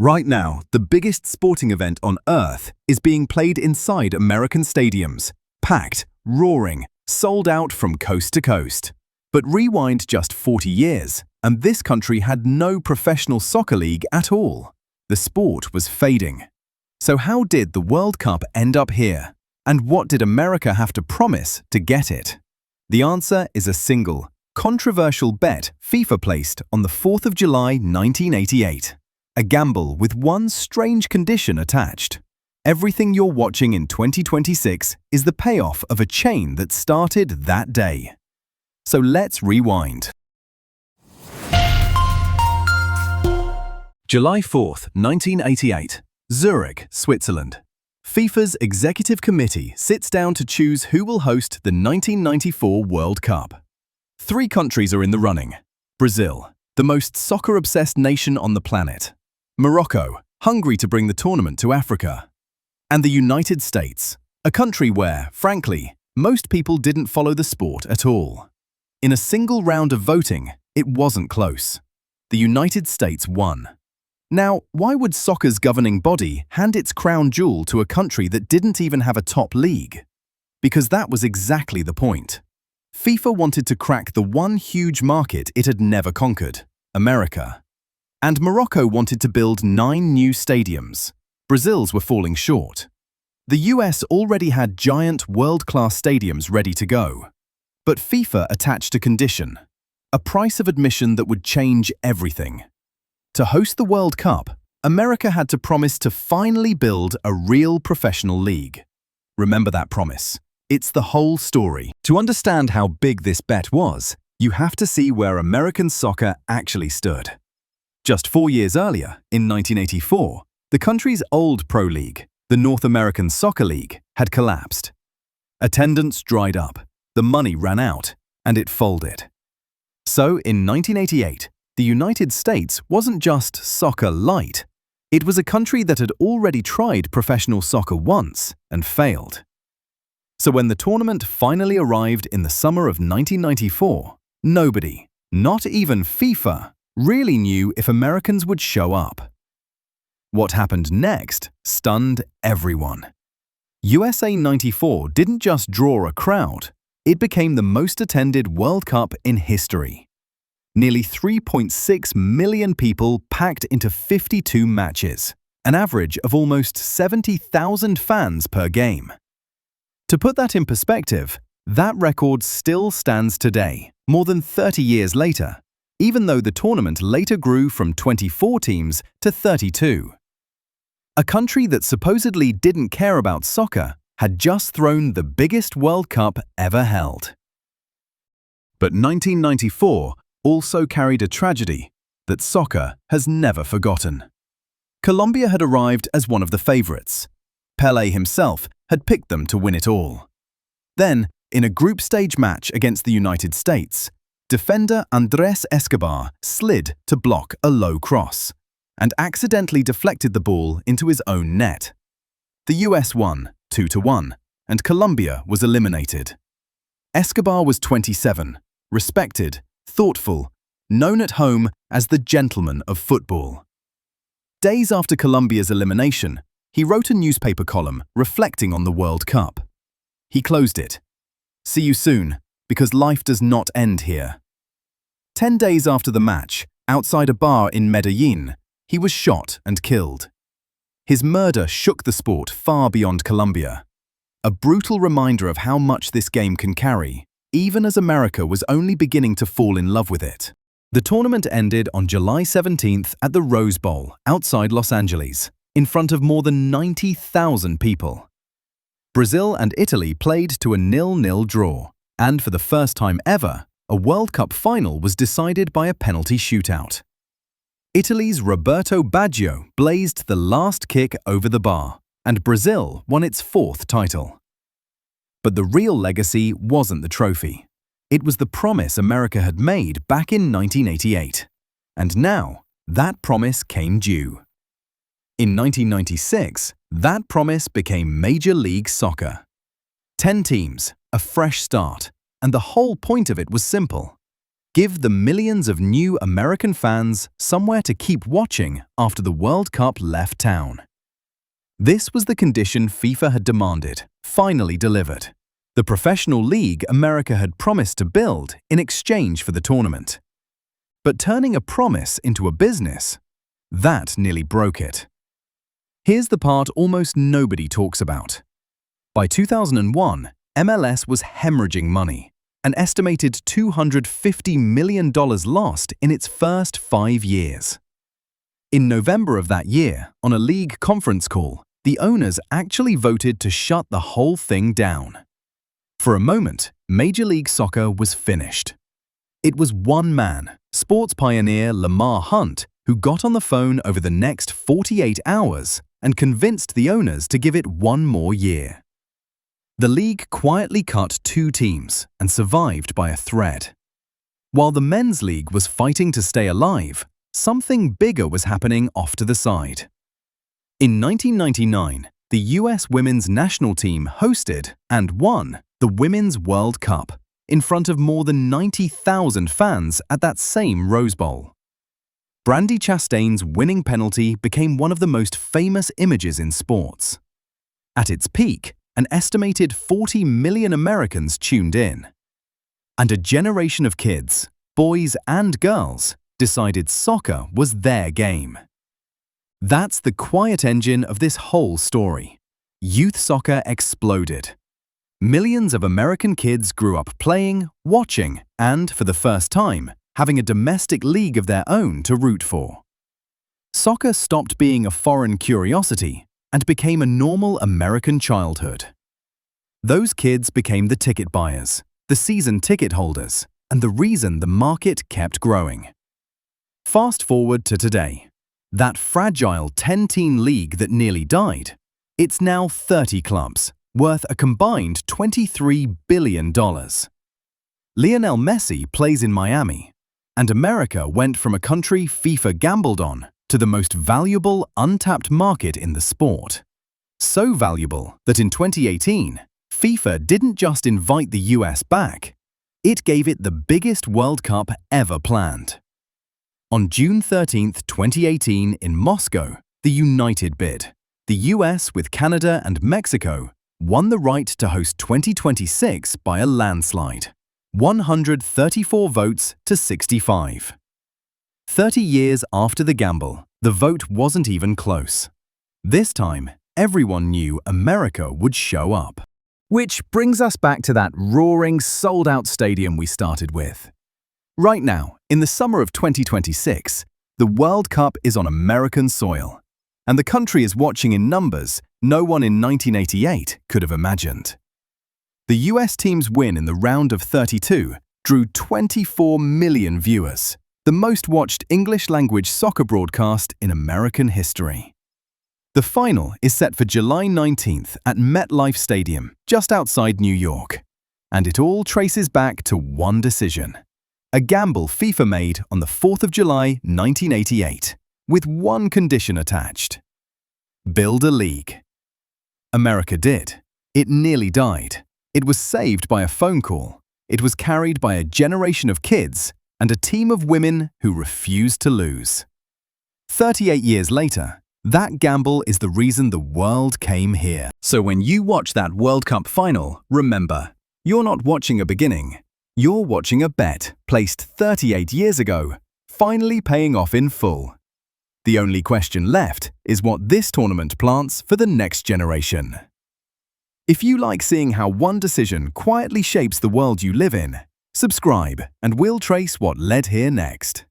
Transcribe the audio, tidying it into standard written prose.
Right now, the biggest sporting event on Earth is being played inside American stadiums, packed, roaring, sold out from coast to coast. But rewind just 40 years, and this country had no professional soccer league at all. The sport was fading. So how did the World Cup end up here? And what did America have to promise to get it? The answer is a single, controversial bet FIFA placed on the 4th of July 1988. A gamble with one strange condition attached. Everything you're watching in 2026 is the payoff of a chain that started that day. So let's rewind. July 4th, 1988, Zurich, Switzerland. FIFA's Executive Committee sits down to choose who will host the 1994 World Cup. 3 countries are in the running. Brazil, the most soccer-obsessed nation on the planet. Morocco, hungry to bring the tournament to Africa. And the United States, a country where, frankly, most people didn't follow the sport at all. In a single round of voting, it wasn't close. The United States won. Now, why would soccer's governing body hand its crown jewel to a country that didn't even have a top league? Because that was exactly the point. FIFA wanted to crack the one huge market it had never conquered, America. And Morocco wanted to build 9 new stadiums. Brazil's were falling short. The US already had giant world-class stadiums ready to go. But FIFA attached a condition, a price of admission that would change everything. To host the World Cup, America had to promise to finally build a real professional league. Remember that promise. It's the whole story. To understand how big this bet was, you have to see where American soccer actually stood. Just 4 years earlier, in 1984, the country's old pro league, the North American Soccer League, had collapsed. Attendance dried up, the money ran out, and it folded. So, in 1988, the United States wasn't just soccer light. It was a country that had already tried professional soccer once and failed. So when the tournament finally arrived in the summer of 1994, nobody, not even FIFA, really knew if Americans would show up. What happened next stunned everyone. USA 94 didn't just draw a crowd, it became the most attended World Cup in history. Nearly 3.6 million people packed into 52 matches, an average of almost 70,000 fans per game. To put that in perspective, that record still stands today, more than 30 years later, even though the tournament later grew from 24 teams to 32. A country that supposedly didn't care about soccer had just thrown the biggest World Cup ever held. But 1994 also carried a tragedy that soccer has never forgotten. Colombia had arrived as one of the favorites. Pelé himself had picked them to win it all. Then, in a group stage match against the United States, defender Andrés Escobar slid to block a low cross and accidentally deflected the ball into his own net. The US won 2-1, and Colombia was eliminated. Escobar was 27, respected, thoughtful, known at home as the gentleman of football. Days after Colombia's elimination, he wrote a newspaper column reflecting on the World Cup. He closed it. "See you soon, because life does not end here." 10 days after the match, outside a bar in Medellin, he was shot and killed. His murder shook the sport far beyond Colombia. A brutal reminder of how much this game can carry, even as America was only beginning to fall in love with it. The tournament ended on July 17th at the Rose Bowl outside Los Angeles, in front of more than 90,000 people. Brazil and Italy played to a 0-0 draw, and for the first time ever, a World Cup final was decided by a penalty shootout. Italy's Roberto Baggio blazed the last kick over the bar, and Brazil won its 4th title. But the real legacy wasn't the trophy. It was the promise America had made back in 1988. And now, that promise came due. In 1996, that promise became Major League Soccer. 10 teams, a fresh start, and the whole point of it was simple. give the millions of new American fans somewhere to keep watching after the World Cup left town. This was the condition FIFA had demanded, finally delivered. The professional league America had promised to build in exchange for the tournament. But turning a promise into a business, that nearly broke it. Here's the part almost nobody talks about. By 2001, MLS was hemorrhaging money, an estimated $250 million lost in its first 5 years. In November of that year, on a league conference call, the owners actually voted to shut the whole thing down. For a moment, Major League Soccer was finished. It was one man, sports pioneer Lamar Hunt, who got on the phone over the next 48 hours and convinced the owners to give it one more year. The league quietly cut 2 teams and survived by a thread. While the men's league was fighting to stay alive, something bigger was happening off to the side. In 1999, the US women's national team hosted and won the Women's World Cup in front of more than 90,000 fans at that same Rose Bowl. Brandi Chastain's winning penalty became one of the most famous images in sports. At its peak, an estimated 40 million Americans tuned in. And a generation of kids, boys and girls, decided soccer was their game. That's the quiet engine of this whole story. Youth soccer exploded. Millions of American kids grew up playing, watching, and, for the first time, having a domestic league of their own to root for. Soccer stopped being a foreign curiosity and became a normal American childhood. Those kids became the ticket buyers, the season ticket holders, and the reason the market kept growing. Fast forward to today. That fragile 10-team league that nearly died, it's now 30 clubs, worth a combined $23 billion. Lionel Messi plays in Miami, and America went from a country FIFA gambled on to the most valuable untapped market in the sport. So valuable that in 2018, FIFA didn't just invite the US back, it gave it the biggest World Cup ever planned. On June 13, 2018, in Moscow, the United bid, the US with Canada and Mexico, won the right to host 2026 by a landslide, 134 votes to 65. 30 years after the gamble, the vote wasn't even close. This time, everyone knew America would show up. Which brings us back to that roaring, sold-out stadium we started with. Right now, in the summer of 2026, the World Cup is on American soil, and the country is watching in numbers no one in 1988 could have imagined. The US team's win in the round of 32 drew 24 million viewers, the most watched English-language soccer broadcast in American history. The final is set for July 19th at MetLife Stadium, just outside New York, and it all traces back to one decision. A gamble FIFA made on the 4th of July 1988, with one condition attached. Build a league. America did. It nearly died. It was saved by a phone call. It was carried by a generation of kids and a team of women who refused to lose. 38 years later, that gamble is the reason the world came here. So when you watch that World Cup final, remember, you're not watching a beginning. You're watching a bet placed 38 years ago, finally paying off in full. The only question left is what this tournament plants for the next generation. If you like seeing how one decision quietly shapes the world you live in, subscribe and we'll trace what led here next.